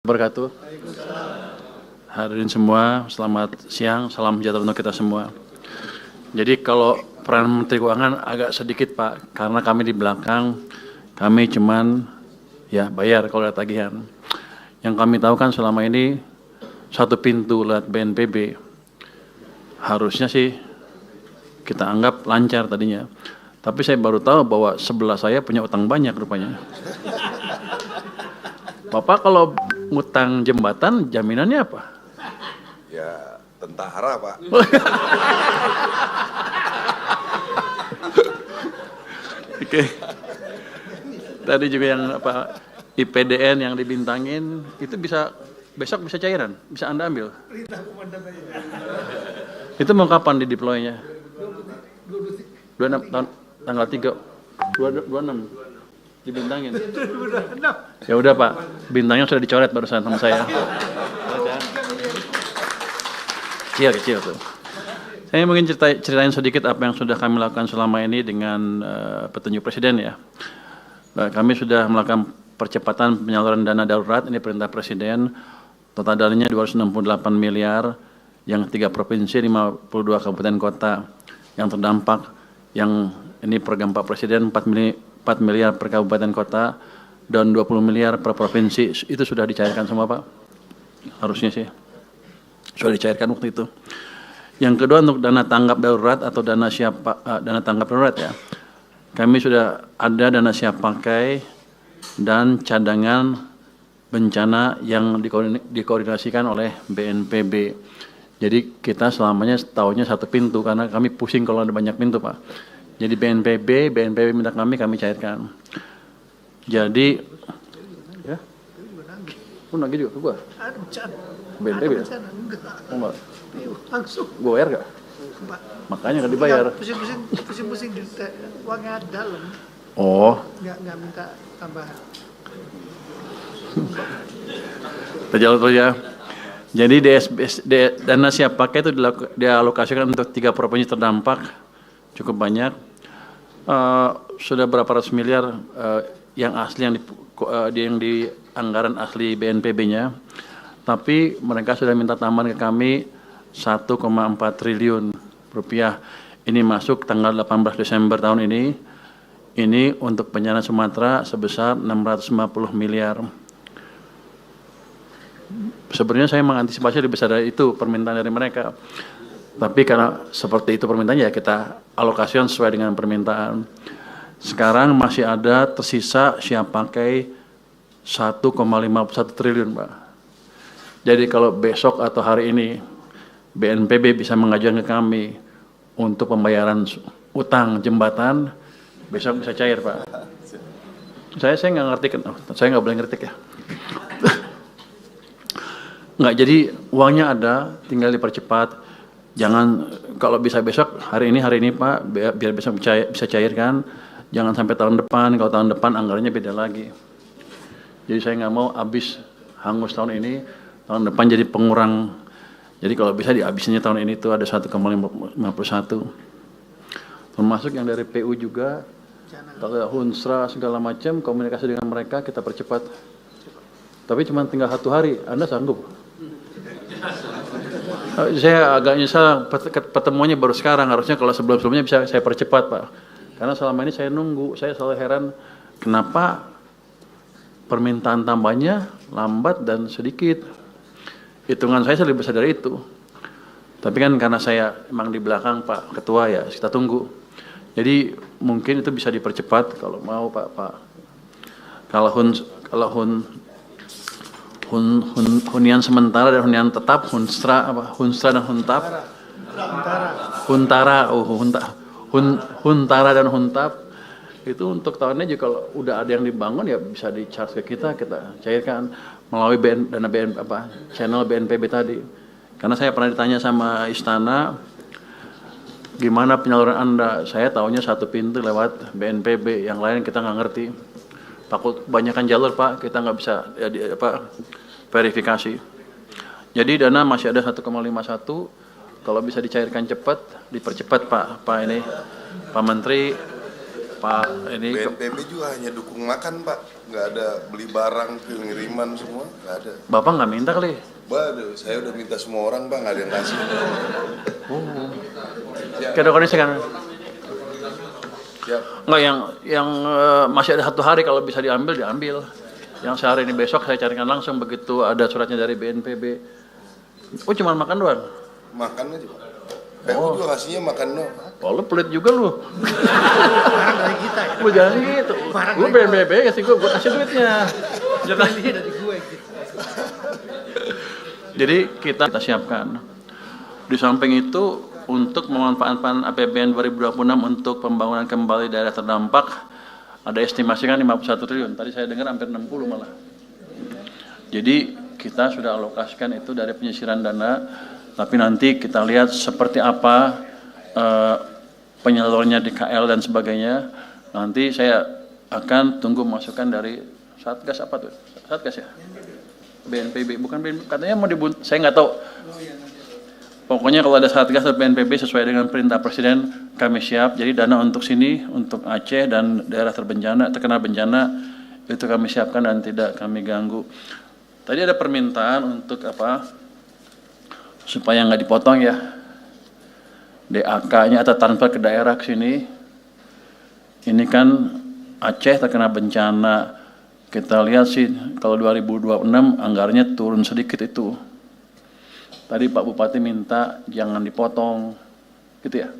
Wabarakatuh. Hadirin semua, selamat siang, salam sejahtera untuk kita semua. Jadi kalau peran Menteri Keuangan agak sedikit Pak, karena kami di belakang, kami cuman ya bayar kalau ada tagihan. Yang kami tahu kan selama ini satu pintu lewat BNPB, harusnya sih kita anggap lancar tadinya. Tapi saya baru tahu bahwa sebelah saya punya utang banyak rupanya. Bapak kalau ngutang jembatan, jaminannya apa? Ya, tentara, Pak. Oke. Tadi juga yang apa IPDN yang dibintangin itu bisa besok bisa cairan, bisa Anda ambil. Itu mau kapan di deploy-nya? 26 tahun tanggal 3 26 dibintangin. Ya udah Pak, bintangnya sudah dicoret barusan sama saya. Kecil tuh. Saya mungkin ceritain sedikit apa yang sudah kami lakukan selama ini dengan petunjuk Presiden ya. Kami sudah melakukan percepatan penyaluran dana darurat, ini perintah Presiden. Total dananya 268 miliar, yang 3 provinsi, 52 kabupaten kota yang terdampak. Yang ini program Pak Presiden 4 miliar per kabupaten kota dan 20 miliar per provinsi. Itu sudah dicairkan semua Pak, harusnya sih sudah dicairkan waktu itu. Yang kedua untuk dana tanggap darurat atau dana tanggap darurat ya, kami sudah ada dana siap pakai dan cadangan bencana yang dikoordinasikan oleh BNPB. Jadi kita selamanya tahunya satu pintu karena kami pusing kalau ada banyak pintu Pak. Jadi BNPB minta kami cairkan. Jadi, ya, pun lagi juga ke gua. BNPB ya? Enggak. Langsung. Gua bayar gak? Makanya nggak dibayar. Pusing-pusing di uangnya dalam. Oh. Nggak minta tambahan. Terjauh tuh ya. Jadi dana siap pakai itu dialokasikan untuk 3 provinsi terdampak, cukup banyak. Sudah berapa ratus miliar yang asli yang di anggaran asli BNPB-nya, tapi mereka sudah minta tambahan ke kami 1,4 triliun rupiah. Ini masuk tanggal 18 Desember tahun ini. Ini untuk bencana Sumatera sebesar 650 miliar. Sebenarnya saya mengantisipasi lebih besar dari itu permintaan dari mereka. Tapi karena seperti itu permintaannya ya kita alokasikan sesuai dengan permintaan. Sekarang masih ada tersisa siap pakai 1,51 triliun Pak. Jadi kalau besok atau hari ini BNPB bisa mengajukan ke kami untuk pembayaran utang jembatan, besok bisa cair Pak. Saya nggak ngerti kan, saya nggak boleh ngerti ya. Nggak, jadi uangnya ada, tinggal dipercepat. Jangan kalau bisa besok hari ini Pak, biar besok bisa cairkan. Jangan sampai tahun depan. Kalau tahun depan anggarannya beda lagi. Jadi saya nggak mau habis hangus tahun ini, tahun depan jadi pengurang. Jadi kalau bisa dihabisnya tahun ini tuh ada 1,51. Termasuk yang dari PU juga, kalau Hunsra segala macam komunikasi dengan mereka kita percepat. Tapi cuma tinggal 1 hari, Anda sanggup? Saya agak nyesal pertemuannya baru sekarang, harusnya kalau sebelum-sebelumnya bisa saya percepat Pak. Karena selama ini saya nunggu, saya selalu heran kenapa permintaan tambahnya lambat dan sedikit. Hitungan saya lebih besar dari itu. Tapi kan karena saya emang di belakang Pak Ketua ya, kita tunggu. Jadi mungkin itu bisa dipercepat kalau mau Pak. Kalau hunian sementara dan hunian tetap, Hunsra dan Huntap, Huntara dan Huntap itu untuk tahunnya juga kalau udah ada yang dibangun ya bisa di-charge ke kita cairkan melalui channel BNPB tadi. Karena saya pernah ditanya sama Istana, gimana penyaluran Anda? Saya tahunya satu pintu lewat BNPB, yang lain kita nggak ngerti. Takut kebanyakan jalur Pak, kita nggak bisa verifikasi. Jadi dana masih ada 1,51, kalau bisa dicairkan cepat, dipercepat Pak Menteri. Pak ini BNPB juga hanya dukung makan Pak, nggak ada beli barang, pengiriman semua, nggak ada. Bapak nggak minta kali? Waduh, saya udah minta semua orang Pak, nggak ada yang kasih. Kado kondisi kan? Siap. Nggak, yang masih ada 1 hari kalau bisa diambil, diambil. Yang sehari ini besok saya carikan langsung begitu ada suratnya dari BNPB. Oh, cuma makan doang? Makan aja Pak. PU juga kasihnya makan doang. Oh, lu pelit juga lu. Barang dari kita ya. Lu jangan gitu. Lu BNPB kasih gue kasih duitnya. Jangan. Ini dari gue gitu. Jadi kita siapkan. Di samping itu untuk memanfaatkan APBN 2026 untuk pembangunan kembali daerah terdampak ada estimasi kan 51 triliun. Tadi saya dengar hampir 60 malah. Jadi kita sudah alokasikan itu dari penyisiran dana, tapi nanti kita lihat seperti apa penyalurnya di KL dan sebagainya. Nanti saya akan tunggu masukan dari Satgas apa tuh? Satgas ya? BNPB, bukan BNPB, katanya mau saya nggak tahu. Pokoknya kalau ada Satgas atau BNPB sesuai dengan perintah Presiden, kami siap. Jadi dana untuk sini, untuk Aceh dan daerah terkena bencana, itu kami siapkan dan tidak kami ganggu. Tadi ada permintaan untuk apa? Supaya nggak dipotong ya. DAK-nya atau transfer ke daerah ke sini. Ini kan Aceh terkena bencana. Kita lihat sih kalau 2026 anggarannya turun sedikit itu. Tadi Pak Bupati minta jangan dipotong, gitu ya.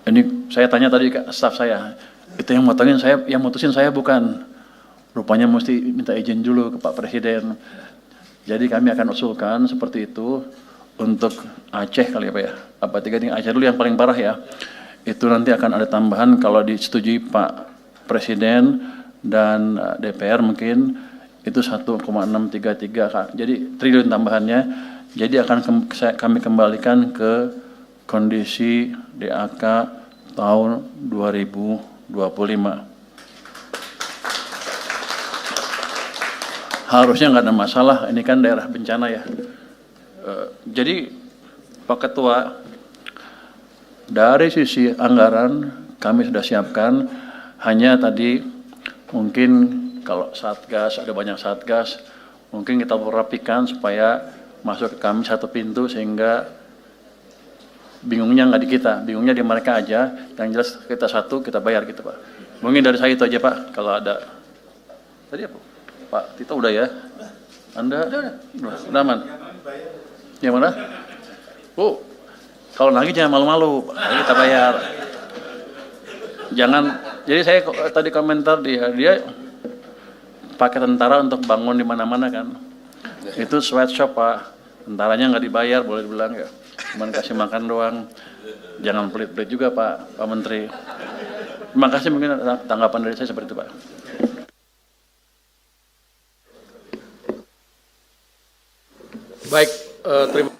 Ini saya tanya tadi ke staf saya, itu yang motongin saya, yang mutusin saya bukan. Rupanya mesti minta izin dulu ke Pak Presiden. Jadi kami akan usulkan seperti itu untuk Aceh kali ya Pak ya. Apa 3 tingkat Aceh dulu yang paling parah ya. Itu nanti akan ada tambahan kalau disetujui Pak Presiden dan DPR mungkin itu 1,633 jadi triliun tambahannya. Jadi akan kami kembalikan ke kondisi DAK tahun 2025. Harusnya nggak ada masalah, ini kan daerah bencana ya. Jadi Pak Ketua, dari sisi anggaran kami sudah siapkan, hanya tadi mungkin kalau Satgas, ada banyak Satgas, mungkin kita rapikan supaya masuk ke kami satu pintu sehingga bingungnya nggak di kita, bingungnya di mereka aja, yang jelas kita satu, kita bayar gitu Pak. Mungkin dari saya itu aja Pak, kalau ada. Tadi apa? Pak Tito udah ya? Anda? Udah aman? Yang mana? Oh, kalau lagi jangan malu-malu, kita bayar. Jangan, jadi saya tadi komentar dia pakai tentara untuk bangun di mana-mana kan. Itu sweatshop Pak. Tentaranya nggak dibayar, boleh dibilang ya. Cuman kasih makan doang. Jangan pelit-pelit juga Pak Menteri. Terima kasih, mungkin tanggapan dari saya seperti itu Pak. Baik, terima